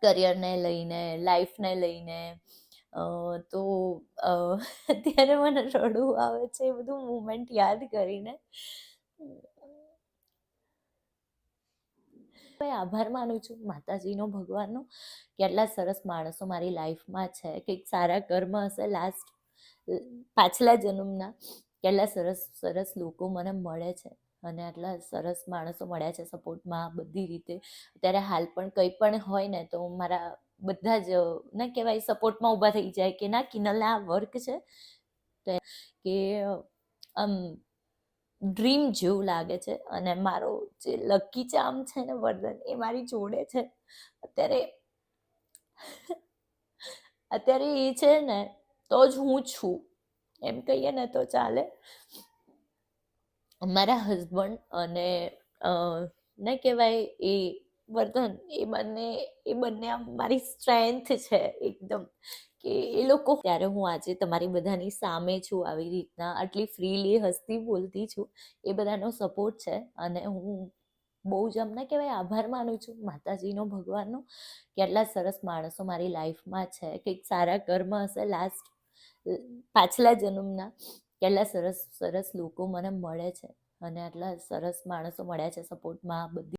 કરિયરને લઈને, લાઈફને લઈને. તો અત્યારે મને રડવું આવે છે એ બધું મુમેન્ટ યાદ કરીને. ભાઈ આભાર માનું છું માતાજીનો, ભગવાનનો, કે આટલા સરસ માણસો મારી લાઈફમાં છે. કંઈક સારા કર્મ હશે લાસ્ટ પાછલા જન્મના, કેટલા સરસ સરસ લોકો મને મળે છે અને આટલા સરસ માણસો મળ્યા છે સપોર્ટમાં બધી રીતે. અત્યારે હાલ પણ કંઈ પણ હોય ને તો મારા બધા જ ના કહેવાય સપોર્ટમાં ઊભા થઈ જાય કે ના કિનલને આ વર્ક છે, કે આમ ડ્રીમ જેવું લાગે છે. અને મારો જે લકી ચામ છે ને વરદાન, એ મારી જોડે છે અત્યારે. અત્યારે એ છે ને તો જ હું છું એમ કહીએ ને તો ચાલે. મારા હસબન્ડ અને ને કહેવાય એ વર્ધન, એ બંને આમ મારી સ્ટ્રેન્થ છે એકદમ. કે એ લોકો ત્યારે હું આજે તમારી બધાની સામે છું, આવી રીતના આટલી ફ્રીલી હસતી બોલતી છું, એ બધાનો સપોર્ટ છે. અને હું બહુ જ આમ કહેવાય આભાર માનું છું માતાજીનો, ભગવાનનો, કે આટલા સરસ માણસો મારી લાઈફમાં છે. કંઈક સારા કર્મ હશે લાસ્ટ પાછલા જન્મના, કેટલા સરસ સરસ લોકો મને મળે છે અને આટલા સરસ માણસો મળ્યા છે સપોર્ટમાં બધી